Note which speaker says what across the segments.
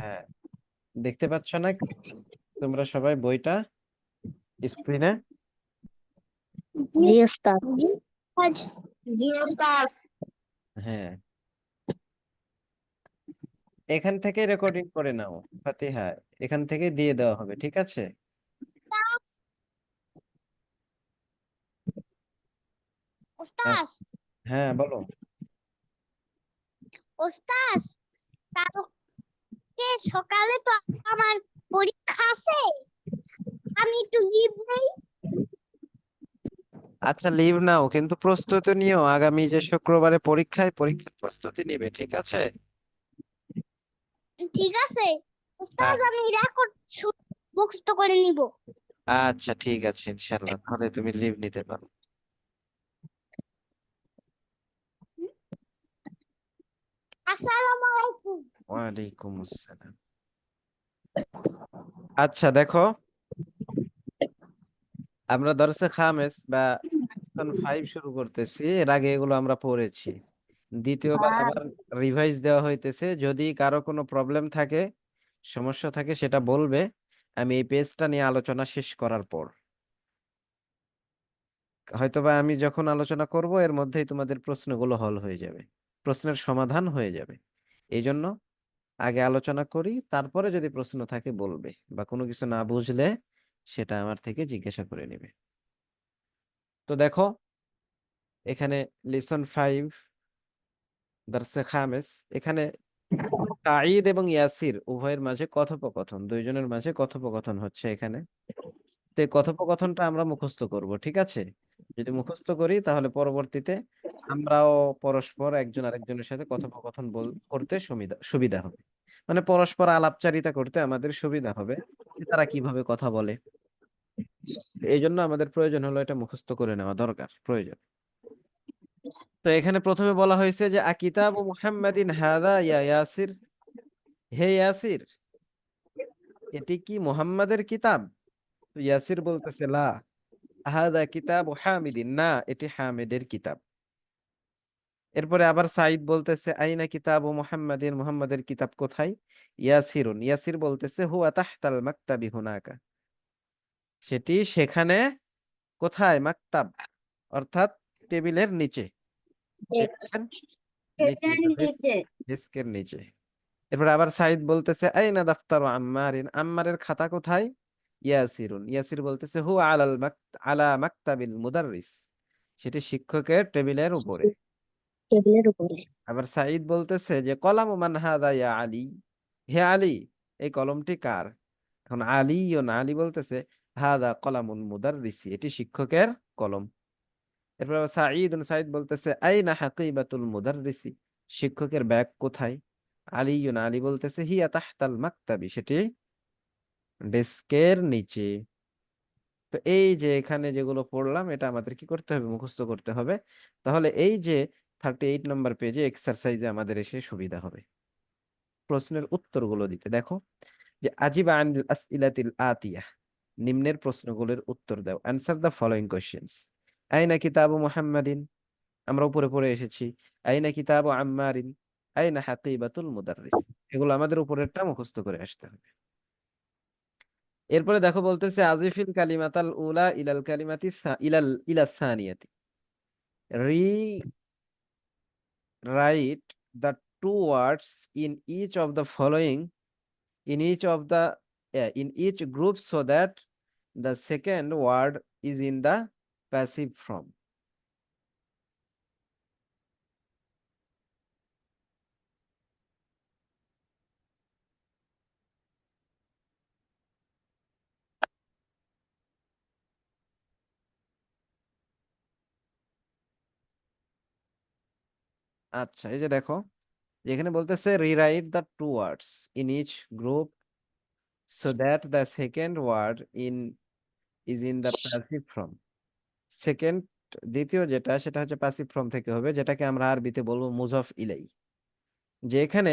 Speaker 1: হ্যাঁ, দেখতে পাচ্ছ না তোমরা সবাই বইটা স্ক্রিনে?
Speaker 2: জি ওস্তাদ।
Speaker 3: জি ওস্তাদ।
Speaker 1: হ্যাঁ, এখান থেকে রেকর্ডিং করে নাও ফাতিহা, এখান থেকে দিয়ে দেওয়া হবে, ঠিক আছে?
Speaker 2: ওস্তাদ,
Speaker 1: হ্যাঁ বলো।
Speaker 2: ওস্তাদ, কালকে সকালে তো আমার পরীক্ষা আছে, আমি একটু লিভ নেই।
Speaker 1: আচ্ছা, লিভ নাও, কিন্তু প্রস্তুতি নিও, আগামী যে শুক্রবারে পরীক্ষার প্রস্তুতি নিবে, ঠিক আছে?
Speaker 2: ঠিক আছে
Speaker 1: হ্যাঁ,
Speaker 2: ওস্তাদ, আমি রেকর্ড মুখস্থ করে নিব।
Speaker 1: আচ্ছা ঠিক আছে, ইনশাল্লাহ, তাহলে তুমি লিভ নিতে পারো।
Speaker 2: আসসালামু আলাইকুম।
Speaker 1: ওয়ালাইকুম আসসালাম। আচ্ছা দেখো, আমরা দরসে খামেস বা লেসন 5 শুরু করতেছি। এর আগে এগুলো আমরা পড়েছি, দ্বিতীয়বার আবার রিভাইজ দেওয়া হইতেছে। যদি কারো কোনো প্রবলেম থাকে, সমস্যা থাকে, সেটা বলবে আমি এই পেজটা নিয়ে আলোচনা শেষ করার পর। হয়তোবা আমি যখন আলোচনা করব এর মধ্যেই তোমাদের প্রশ্নগুলো হল হয়ে যাবে, প্রশ্নের সমাধান হয়ে যাবে। এই জন্য আগে আলোচনা করি, তারপরে যদি প্রশ্ন থাকে বলবে, বা কোনো কিছু না বুঝলে সেটা আমার থেকে জিজ্ঞাসা করে নেবে। তো দেখো, এখানে লেসন 5 দারসে খামেস, এখানে সাঈদ এবং ইয়াসির উভয়ের মাঝে কথোপকথন, দুইজনের মাঝে কথোপকথন হচ্ছে এখানে। তো এই কথোপকথনটা আমরা মুখস্থ করব, ঠিক আছে? যদি মুখস্থ করি তাহলে পরবর্তীতে আমরাও পরস্পর একজন আরেকজনের সাথে কথোপকথন করতে সুবিধা সুবিধা হবে। মানে পরস্পর আলাপচারিতা করতে আমাদের সুবিধা হবে যে তারা কিভাবে কথা বলে। এই জন্য আমাদের প্রয়োজন হলো এটা মুখস্থ করে নেওয়া দরকার, প্রয়োজন। তো এখানে প্রথমে বলা হয়েছে যে আকিতাবু মুহাম্মাদিন হাদা ইয়া ইয়াসির, হে ইয়াসির, এটি কি মুহাম্মাদের কিতাব? তো ইয়াসির বলতেছে লা, হাদা কিতাবু হামিদিন, না এটি হামিদের কিতাব। এরপরে আবার সাইদ বলতেছে আইনা কিতাবু মুহাম্মাদিন, মুহাম্মাদের কিতাব কোথায়? ইয়াসিরুন, ইয়াসির বলতেছে হুয়া তাহতাল মাকতাবি হুনাকা, সেটি সেখানে। কোথায়? মাকতাব অর্থাৎ টেবিলের নিচে, টেবিলের নিচে,
Speaker 3: নিচে।
Speaker 1: ডেস্কের নিচে। এরপর আবার সাইদ বলতেছে আইনা দাফতারু আম্মারিন, আম্মারের খাতা কোথায়? ইয়াসিরুন, ইয়াসির বলতেছে হু আলা মাকতাবিল মুদাররিস, সেটি শিক্ষকের টেবিলের উপরে।
Speaker 2: টেবিলের উপরে।
Speaker 1: আবার সাইদ বলতেছে যে কলামু মান হাদা ইয়া আলী, হে আলী, এই কলমটি কার? এখন আলী আলী বলতেছে হাদা কলামুল মুদাররিসি, এটি শিক্ষকের কলম। এরপর আবার সাইদ বলতেছে আইনা হাকিবাতুল মুদাররিসি, শিক্ষকের ব্যাগ কোথায়? আলী বলতেছে হিয়া তাহতাল মাকতাবি, সেটি ডেস্কের নিচে। তো এই যে এখানে যেগুলো পড়লাম এটা আমাদের কি করতে হবে? মুখস্থ করতে হবে। তাহলে এই যে 38 নম্বর পেজে এক্সারসাইজে আমাদের এসে সুবিধা হবে প্রশ্নের উত্তরগুলো দিতে। দেখো যে আজিবা আনিল আসইলাতিল আতিয়া, নিম্নের প্রশ্নগুলোর উত্তর দাও। Answer the following questions. আইনা কিতাবু মুহাম্মাদিন, আমরা উপরে পড়ে এসেছি। আইনা কিতাবু আম্মারিন, আইনা হাকিবাতুল মুদাররিস, এগুলো আমাদের উপরেরটা মুখস্থ করে আসতে হবে। এরপরে দেখো বলতেছে আজিফিল কালিমাতাল উলা ইলাল কালিমাতি ইলা সানিয়াতি, rewrite the two words in each of the in each group so that the second word is in the passive form. আচ্ছা, এই যে দেখো, এখানে বলতেছে rewrite the two words in each group so that the second word is in the passive form. Second, দ্বিতীয় যেটা সেটা হচ্ছে প্যাসিভ ফর্ম থেকে হবে, যেটাকে আমরা আরবিতে বলবো মুজাফ ইলাই। যে এখানে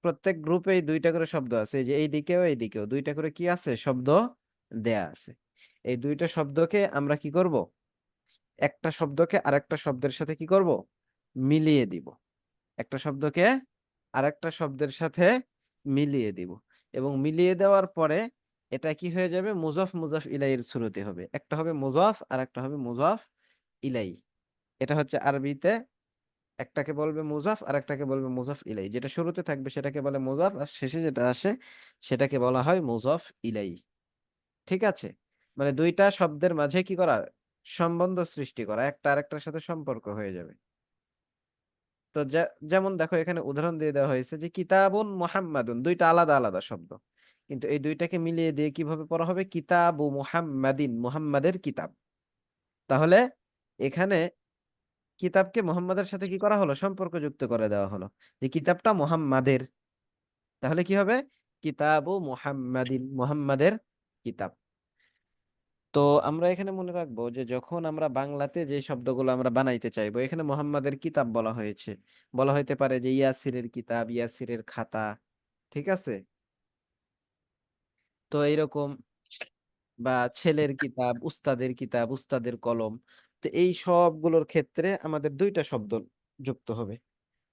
Speaker 1: প্রত্যেক গ্রুপে দুইটা করে শব্দ আছে, এই যে এই দিকেও এই দিকেও দুইটা করে কি আছে? শব্দ দেয়া আছে। এই দুইটা শব্দকে আমরা কি করব? একটা শব্দকে আরেকটা শব্দের সাথে কি করব? মিলিয়ে দিব। একটা শব্দকে আরেকটা শব্দের সাথে মিলিয়ে দিব, এবং মিলিয়ে দেওয়ার পরে এটা কি হয়ে যাবে, মুজাফ মুজাফ ইলাইয়ের শুরুতে হবে। একটা হবে মুজাফ আর একটা হবে মুজাফ ইলাই। এটা হচ্ছে আরবিতে, একটাকে বলবে মুজাফ আর একটাকে বলবে মুজাফ ইলাই। যেটা শুরুতে থাকবে সেটাকে বলে মুজাফ, আর শেষে যেটা আসে সেটাকে বলা হয় মুজাফ ইলাই। ঠিক আছে, মানে দুইটা শব্দের মাঝে কি করা, সম্বন্ধ সৃষ্টি করা, একটা আরেকটার সাথে সম্পর্ক হয়ে যাবে। তো যেমন দেখো এখানে উদাহরণ দিয়ে দেওয়া হয়েছে যে কিতাবুন মুহাম্মাদুন, দুইটা আলাদা আলাদা শব্দ, কিন্তু এই দুইটাকে মিলিয়ে দিয়ে কিভাবে পড়া হবে, কিতাবু মুহাম্মাদিন, মুহাম্মাদের কিতাব। তাহলে এখানে কিতাবকে মুহাম্মাদের সাথে কি করা হলো, সম্পর্ক যুক্ত করে দেওয়া হলো, যে কিতাবটা মুহাম্মাদের। তাহলে কি হবে, কিতাবু মুহাম্মাদিন, মুহাম্মাদের কিতাব। তো আমরা এখানে মনে রাখবো যে যখন আমরা বাংলাতে যে শব্দগুলো আমরা বানাইতে চাইবো, এখানে মোহাম্মদের কিতাব বলা হয়েছে, বলা হইতে পারে যে ইয়াসিরের কিতাব, ইয়াসিরের খাতা। ঠিক আছে, তো এইরকম, বা ছেলের কিতাব, উস্তাদের কিতাব, উস্তাদের কলম। তো এই সবগুলোর ক্ষেত্রে আমাদের দুইটা শব্দ যুক্ত হবে।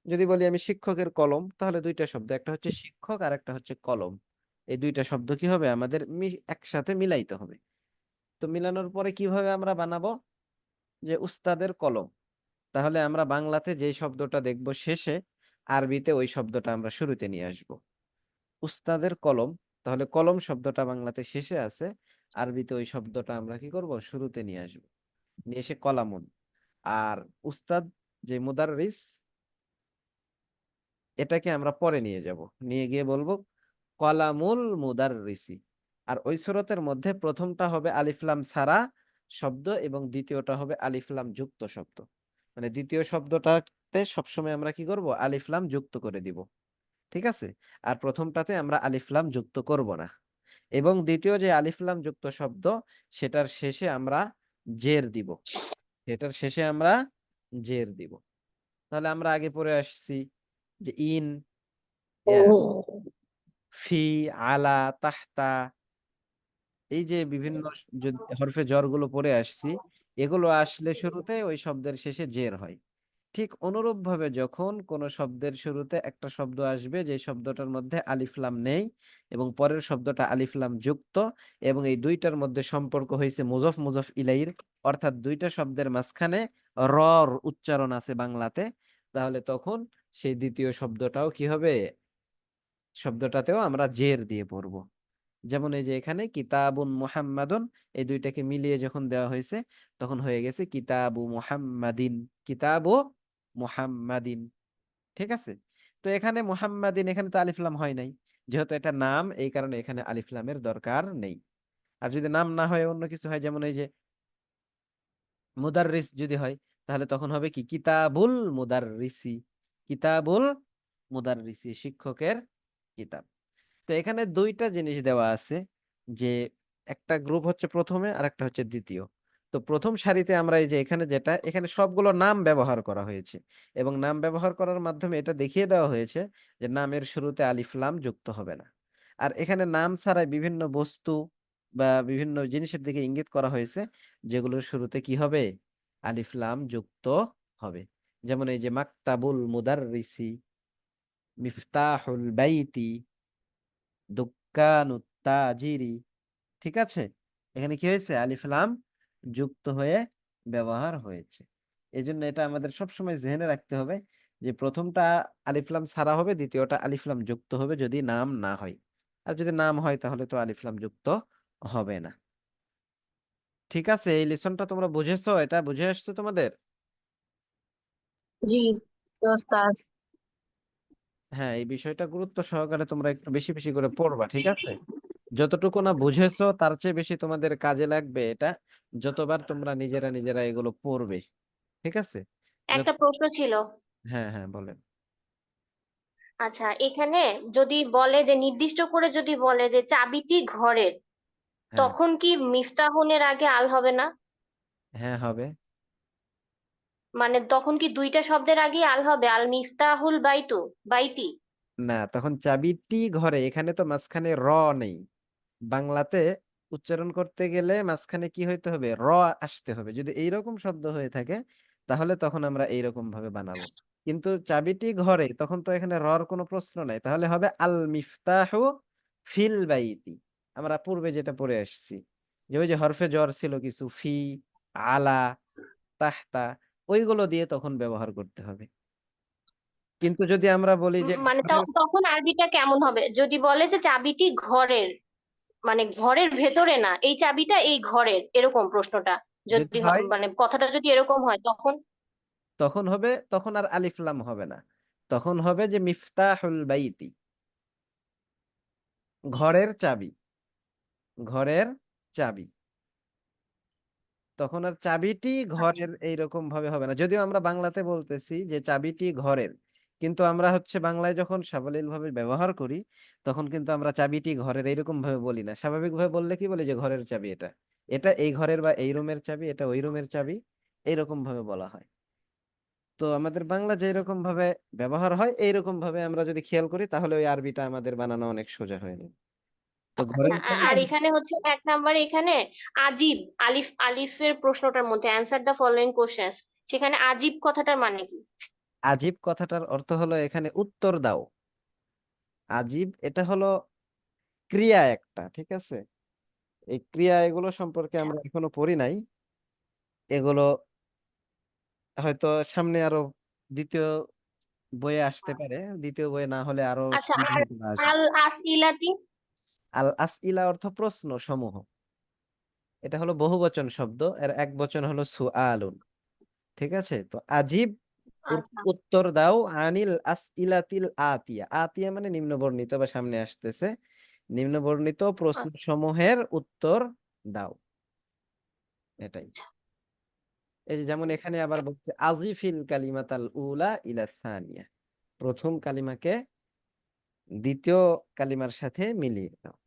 Speaker 1: যদি বলি আমি শিক্ষকের কলম, তাহলে দুইটা শব্দ, একটা হচ্ছে শিক্ষক আর একটা হচ্ছে কলম। এই দুইটা শব্দ কি হবে, আমাদের একসাথে মিলাইতে হবে। তো মিলানোর পরে কিভাবে আমরা বানাবো, যে উস্তাদের কলম, তাহলে আমরা বাংলাতে যে শব্দটা দেখব শেষে, আরবিতে ওই শব্দটা আমরা শুরুতে নিয়ে আসব। উস্তাদের কলম, তাহলে কলম শব্দটা বাংলাতে শেষে আছে, আরবিতে ওই শব্দটা আমরা কি করব, শুরুতে নিয়ে আসব, নিয়ে এসে কলামুন। আর উস্তাদ, যে মুদাররিস, এটাকে আমরা পরে নিয়ে যাব, নিয়ে গিয়ে বলবো কলামুল মুদাররিসি। আর ওই সূরাতের মধ্যে প্রথমটা হবে আলিফলাম ছাড়া শব্দ, এবং দ্বিতীয়টা হবে আলিফলাম যুক্ত শব্দ। মানে দ্বিতীয় শব্দটাতে সবসময় আমরা কি করব, আলিফলাম যুক্ত করে দিব। ঠিক আছে, আর প্রথমটাতে আমরা আলিফলাম যুক্ত করব না। এবং দ্বিতীয় যে আলিফলাম যুক্ত শব্দ, সেটার শেষে আমরা জের দিব, সেটার শেষে আমরা জের দিব। তাহলে আমরা আগে পড়ে আসছি যে ইন, ফি, আলা, তাহতা, এই যে বিভিন্ন হরফে জরগুলো পড়ে আসছি, এগুলো আসলে শুরুতে ওই শব্দের শেষে জের হয়। ঠিক অনুরূপ ভাবে যখন কোন শব্দের শুরুতে একটা শব্দ আসবে যে শব্দটার মধ্যে আলিফ লাম নেই, এবং পরের শব্দটা আলিফ লাম যুক্ত, এবং এই দুইটার মধ্যে সম্পর্ক হয়েছে মুজফ মুজফ ইলাইর, অর্থাৎ দুইটা শব্দের মাঝখানে রর উচ্চারণ আছে বাংলাতে, তাহলে তখন সেই দ্বিতীয় শব্দটাও কি হবে, শব্দটাতেও আমরা জের দিয়ে পড়বো। যেমন এই যে এখানে কিতাবুন মুহাম্মাদুন, এই দুইটাকে মিলিয়ে যখন দেওয়া হয়েছে, তখন হয়ে গেছে কিতাবু মুহাম্মাদিন, কিতাবু মুহাম্মাদিন। ঠিক আছে, তো এখানে মুহাম্মাদিন, এখানে তো আলিফ লাম হয় নাই, যেহেতু এটা নাম, এই কারণে এখানে আলিফ লামের দরকার নেই। আর যদি নাম না হয়, অন্য কিছু হয়, যেমন এই যে মুদাররিস যদি হয়, তাহলে তখন হবে কি, কিতাবুল মুদাররিসি, কিতাবুল মুদাররিসি, শিক্ষকের কিতাব। তো এখানে দুইটা জিনিস দেওয়া আছে, যে একটা গ্রুপ হচ্ছে প্রথমে আর একটা হচ্ছে দ্বিতীয়। তো প্রথম সারিতে আমরা এই যে এখানে যেটা, এখানে সবগুলো নাম ব্যবহার করা হয়েছে, এবং নাম ব্যবহার করার মাধ্যমে এটা দেখিয়ে দেওয়া হয়েছে যে নামের শুরুতে আলিফ লাম যুক্ত হবে না। আর এখানে নাম ছাড়াই বিভিন্ন বস্তু বা বিভিন্ন জিনিসের দিকে ইঙ্গিত করা হয়েছে, যেগুলোর শুরুতে কি হবে, আলিফ লাম যুক্ত হবে। যেমন এই যে মাকতাবুল মুদাররিসি, মিফতাহুল বাইতি, দোকানুত তাজিরি। ঠিক আছে, এখানে কি হয়েছে, আলিফ লাম যুক্ত হয়ে ব্যবহার হয়েছে। এই জন্য এটা আমাদের সবসময় জেনে রাখতে হবে, যে প্রথমটা আলিফ লাম ছাড়া হবে, দ্বিতীয়টা আলিফ লাম যুক্ত হবে যদি নাম না হয়। আর যদি নাম হয় তাহলে তো আলিফ লাম যুক্ত হবে না। ঠিক আছে, এই লেসনটা তোমরা বুঝেছো, এটা বুঝে আসছে তোমাদের?
Speaker 3: জি ওস্তাদ।
Speaker 1: হ্যাঁ, এই বিষয়টা গুরুত্ব সহকারে তোমরা একটু বেশি বেশি করে পড়বা। ঠিক আছে, যতটুকু না বুঝেছো তার চেয়ে বেশি তোমাদের কাজে লাগবে এটা, যতবার তোমরা নিজেরা নিজেরা এগুলো পড়বে। ঠিক আছে,
Speaker 3: একটা প্রশ্ন ছিল।
Speaker 1: হ্যাঁ হ্যাঁ বলেন।
Speaker 3: আচ্ছা, এখানে যদি বলে যে নির্দিষ্ট করে যদি বলে যে চাবিটি ঘরের,
Speaker 1: হ্যাঁ
Speaker 3: তখন কি মিফতাহুনের আগে আল হবে না?
Speaker 1: হ্যাঁ হবে।
Speaker 3: মানে তখন কি দুইটা শব্দের আগে আল হবে, আল মিফতাহুল বাইতু, বাইতি?
Speaker 1: না, তখন চাবিটি ঘরে, এখানে তো মাঝখানে র নেই। বাংলাতে উচ্চারণ করতে গেলে মাঝখানে কি হইতে হবে, র আসতে হবে। যদি এইরকম শব্দ হয়ে থাকে, তাহলে তখন আমরা এইরকম ভাবে বানাবো, কিন্তু চাবিটি ঘরে, তখন তো এখানে রর কোনো প্রশ্ন নাই, তাহলে হবে আল মিফতাহু ফিল বাইতি। আমরা পূর্বে যেটা পড়ে আসছি, যে ওই যে হরফে জ্বর ছিল কিছু, ফি, আলা, তাহতা, ওইগুলো দিয়ে তখন ব্যবহার করতে হবে। কিন্তু যদি আমরা বলি যে
Speaker 3: মানে
Speaker 1: ঘরের,
Speaker 3: তখন আরবিটা কেমন হবে যদি বলে যে চাবিটি ঘরের, মানে ঘরের ভেতরে না, এই চাবিটা এই ঘরের, এরকম প্রশ্নটা
Speaker 1: যদি
Speaker 3: যদি
Speaker 1: হয়
Speaker 3: মানে কথাটা যদি এরকম হয় তখন?
Speaker 1: তখন হবে, তখন আর আলিফ লাম হবে না, তখন হবে যে মিফতাহুল বাইতি, ঘরের চাবি, ঘরের চাবি। তখন আর চাবিটি
Speaker 3: আচ্ছা
Speaker 1: ঘরের এইরকম ভাবে হবে না, যদিও আমরা বাংলাতে বলতেছি যে চাবিটি ঘরের, কিন্তু আমরা হচ্ছে বাংলায় যখন সাবলীল ভাবে ব্যবহার করি, তখন কিন্তু আমরা চাবিটি ঘরের এইরকম ভাবে বলি না। স্বাভাবিক ভাবে বললে কি বলি, যে ঘরের চাবি এটা, এটা এই ঘরের বা এই রুমের চাবি, এটা ওই রুমের চাবি, এইরকম ভাবে বলা হয়। তো আমাদের বাংলা যে এরকম ভাবে ব্যবহার হয়, এইরকম ভাবে আমরা যদি খেয়াল করি, তাহলে ওই আরবিটা আমাদের বানানো অনেক সোজা হয়ে যাবে। তো
Speaker 3: আচ্ছা।
Speaker 1: ঘরের চাবি
Speaker 3: আর এখানে হচ্ছে 1 নম্বরে এখানে আজিব, আলিফের প্রশ্নটার মধ্যে অ্যান্সার দ্য ফলোইং কোশ্চেন্স, সেখানে আজিব কথাটার মানে কি?
Speaker 1: আজিব কথাটার অর্থ হলো এখানে উত্তর দাও। আজিব এটা হলো ক্রিয়া একটা, ঠিক আছে? এই ক্রিয়া এগুলো সম্পর্কে
Speaker 3: আচ্ছা
Speaker 1: আমরা এখনো পড়ি নাই, এগুলো হয়তো সামনে আরো দ্বিতীয় বইয়ে আসতে পারে, দ্বিতীয় বইয়ে না হলে আরো
Speaker 3: আচ্ছা।
Speaker 1: সামনে
Speaker 3: আর
Speaker 1: হয়তো বা আসবে।
Speaker 3: আল আসইলাতি?
Speaker 1: আল আসইলা অর্থ প্রশ্ন সমূহ, এটা হলো বহুবচন শব্দ, এর এক বচন হলো সুআলুন। ঠিক আছে, তো আজিব
Speaker 3: আচ্ছা
Speaker 1: উত্তর দাও আনিল আসইলাতিল আতিয়া, আতিয়া মানে নিম্নবর্ণিত বা সামনে আসতেছে, নিম্নবর্ণিত প্রশ্ন
Speaker 3: আচ্ছা
Speaker 1: সমূহের উত্তর দাও, এটাই।
Speaker 3: আচ্ছা।
Speaker 1: এই যে যেমন এখানে আবার বলছে আজিফিল কালিমাতাল উলা ইলা সানিয়া, প্রথম কালিমাকে দ্বিতীয় কালিমার সাথে মিলিয়ে দাও।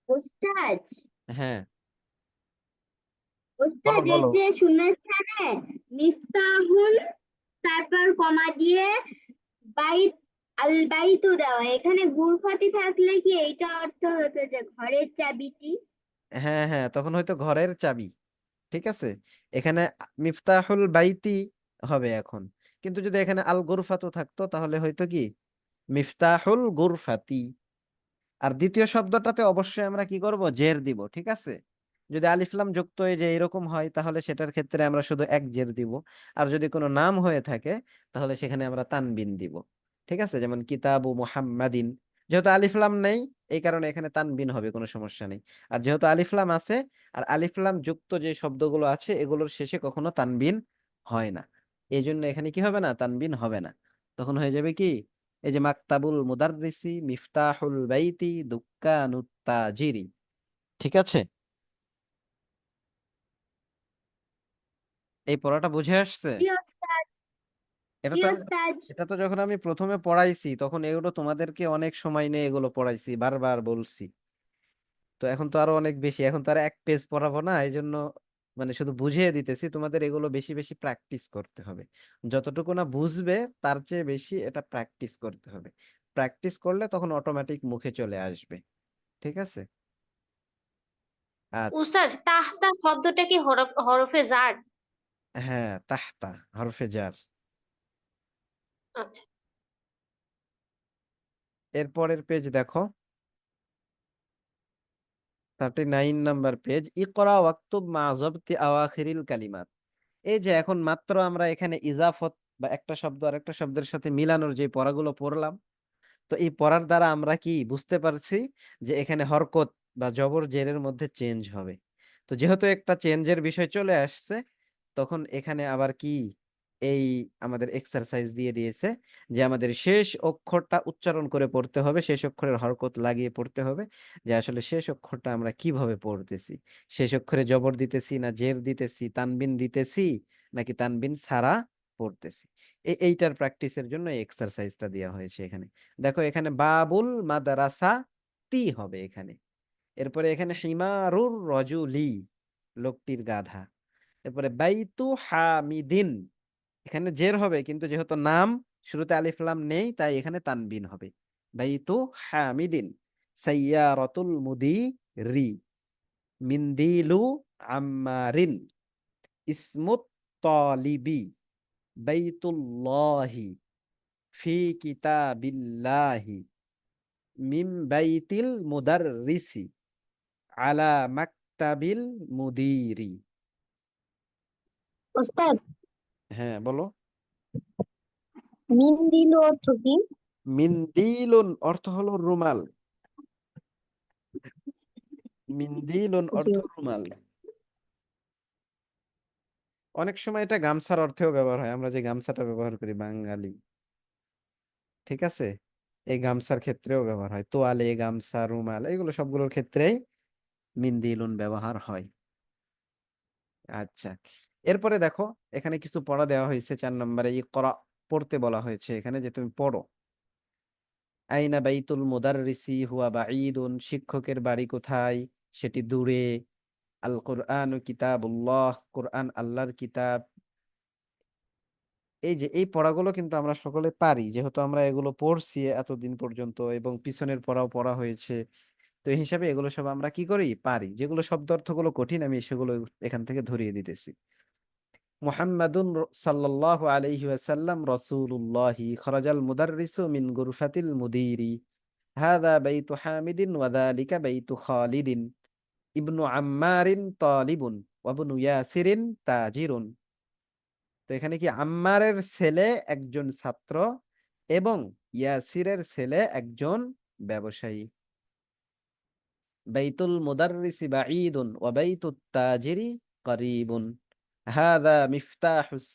Speaker 2: ওস্তাদ,
Speaker 1: হ্যাঁ, বলো
Speaker 2: ওস্তাদ এই
Speaker 1: বলো।
Speaker 2: যে শূন্যস্থানে মিফতাহুল, তারপর কমা দিয়ে বাইত, আল বাইতু দেওয়া, এখানে গুরফাতি থাকলে কি এইটা অর্থ হতো যে ঘরের চাবিটি?
Speaker 1: হ্যাঁ হ্যাঁ, তখন হয়তো ঘরের চাবি, ঠিক আছে। এখানে মিফতাহুল বাইতি হবে এখন, কিন্তু যদি এখানে আল গুরফাতু থাকতো, তাহলে হয়তো কি মিফতাহুল গুরফাতি। আর দ্বিতীয় শব্দটাতে অবশ্যই আমরা কি করব, জের দিব, ঠিক আছে। যদি আলিফ লাম যুক্ত হয়ে যে এরকম হয়, তাহলে সেটার ক্ষেত্রে আমরা শুধু এক জের দিব। আর যদি কোনো নাম হয়ে থাকে, তাহলে সেখানে আমরা তানবিন দিব, ঠিক আছে। যেমন কিতাবু মুহাম্মাদিন, যেহেতু আলিফ লাম নেই, এই কারণে এখানে তানবিন হবে, কোনো সমস্যা নেই। আর যেহেতু আলিফ লাম আছে, আর আলিফ লাম যুক্ত যে শব্দগুলো আছে, এগুলোর শেষে কখনো তানবিন হয় না, এই জন্য এখানে কি হবে না, তানবিন হবে না। তখন হয়ে যাবে কি, এই যে মাকতাবুল মুদাররিসি মিফতাহুল বাইতি দুক্কানুত তাজিরি, ঠিক আছে। এই পড়াটা বুঝে আসছে?
Speaker 2: জি ওস্তাদ,
Speaker 1: এটা
Speaker 2: জি
Speaker 1: তো
Speaker 2: ওস্তাদ।
Speaker 1: এটা তো যখন আমি প্রথমে পড়াইছি, তখন এগুলো তোমাদেরকে অনেক সময় নিয়ে এগুলো পড়াইছি, বারবার বলছি। তো এখন তো আরো অনেক বেশি, এখন তো আর এক পেজ পড়াবো না, এই জন্য মানে শুধু বুঝিয়ে দিতেছি, তোমাদের এগুলো বেশি বেশি প্র্যাকটিস করতে হবে। যতটুকু না বুঝবে, তার চেয়ে বেশি এটা প্র্যাকটিস করতে হবে। প্র্যাকটিস করলে তখন অটোমেটিক মুখে চলে আসবে, ঠিক আছে। আচ্ছা।
Speaker 3: উস্তাদ, তাহতা শব্দটা কি হরফে জার?
Speaker 1: হ্যাঁ, তাহতা হরফে জার।
Speaker 3: আচ্ছা।
Speaker 1: এরপরের পেজ দেখো, 39 নাম্বার পেজ, ইকরা ওয়াক্তুব মা যাবতি আওয়াখিরিল কালিমাত। এই যে এখন মাত্র আমরা এখানে ইজাফত বা একটা শব্দ আর একটা শব্দের সাথে মিলানোর যে পড়াগুলো পড়লাম, তো এই পড়ার দ্বারা আমরা কি বুঝতে পারছি, যে এখানে হরকত বা জবর জেরের মধ্যে চেঞ্জ হবে। তো যেহেতু একটা চেঞ্জের বিষয় চলে আসছে, তখন এখানে আবার কি এই আমাদের এক্সারসাইজ দিয়ে দিয়েছে, যে আমাদের শেষ অক্ষরটা উচ্চারণ করে পড়তে হবে, শেষ অক্ষরের হরকত লাগিয়ে পড়তে হবে, যে আসলে শেষ অক্ষরটা আমরা কিভাবে পড়তেছি, শেষ অক্ষরে জবর দিতেছি না জের দিতেছি, তানবিন দিতেছি নাকি তানবিন ছাড়া পড়তেছি। এইটার প্র্যাকটিসের জন্য এই এক্সারসাইজটা দেওয়া হয়েছে এখানে। দেখো এখানে বাবুল মাদ্রাসা তি হবে এখানে, এরপরে এখানে হিমারুর রজুলি, লোকটির গাধা। এরপরে বাইতু হামিদিন, এখানে জের হবে, কিন্তু যেহেতু নাম, শুরুতে আলিফ লাম নেই, তাই এখানে তানবিন হবে। বাইতু হামিদিন। সাইয়ারাতুল মুদিরি, মিন্দিলু আম্মারিন, ইসমুত তালিবি, বাইতুল্লাহি ফি কিতাবিল্লাহি মিন বাইতিল মুদাররিসি আলা মাকতাবিল মুদিরি।
Speaker 2: ওস্তাদ,
Speaker 1: হ্যাঁ বলো।
Speaker 2: মিন্দিল অর্থ কি?
Speaker 1: মিন্দিলুন অর্থ হলো রুমাল। মিন্দিলুন
Speaker 2: জি।
Speaker 1: অর্থ রুমাল। অনেক সময় এটা গামছার অর্থেও ব্যবহার হয়, আমরা যে গামছাটা ব্যবহার করি বাঙালি, ঠিক আছে, এই গামছার ক্ষেত্রেও ব্যবহার হয়, তোয়ালে, গামছা, রুমাল, এগুলো সবগুলোর ক্ষেত্রেই মিন্দিলুন ব্যবহার হয়। আচ্ছা, এরপরে দেখো এখানে কিছু পড়া দেওয়া হয়েছে 4 নম্বরে, ইকরা পড়তে বলা হয়েছে এখানে, যে তুমি পড়ো। আইনা বাইতুল মুদাররিসি হুয়া বাঈদুন, শিক্ষকের বাড়ি কোথায়, সেটি দূরে। আল কোরআন কিতাবুল্লাহ, কোরআন আল্লাহর কিতাব। এই যে এই পড়াগুলো কিন্তু আমরা সকলে পারি, যেহেতু আমরা এগুলো পড়ছি এতদিন পর্যন্ত এবং পিছনের পড়াও পড়া হয়েছে। তো এই হিসাবে এগুলো সব আমরা কি করি, পারি। যেগুলো শব্দ অর্থগুলো কঠিন আমি সেগুলো এখান থেকে ধরিয়ে দিতেছি। মুহাম্মাদুন সাল্লাল্লাহু আলাইহি ওয়াসাল্লাম রাসূলুল্লাহি খরাজাল মুদাররিসু মিন গুরফাতিল মুদিরি হাযা বাইতু হামিদিন ওয়া যালিকা বাইতু খালিদিন ইবনু আম্মারিন তালিবুন ওয়া ইবনু ইয়াসিরিন তাজিরুন। তো এখানে কি আম্মারের ছেলে একজন ছাত্র এবং ইয়াসিরের ছেলে একজন ব্যবসায়ী। বাইতুল মুদাররিসি বাঈদুন ওয়া বাইতুত তাজিরি করিবুন হাযা মিফতাহুস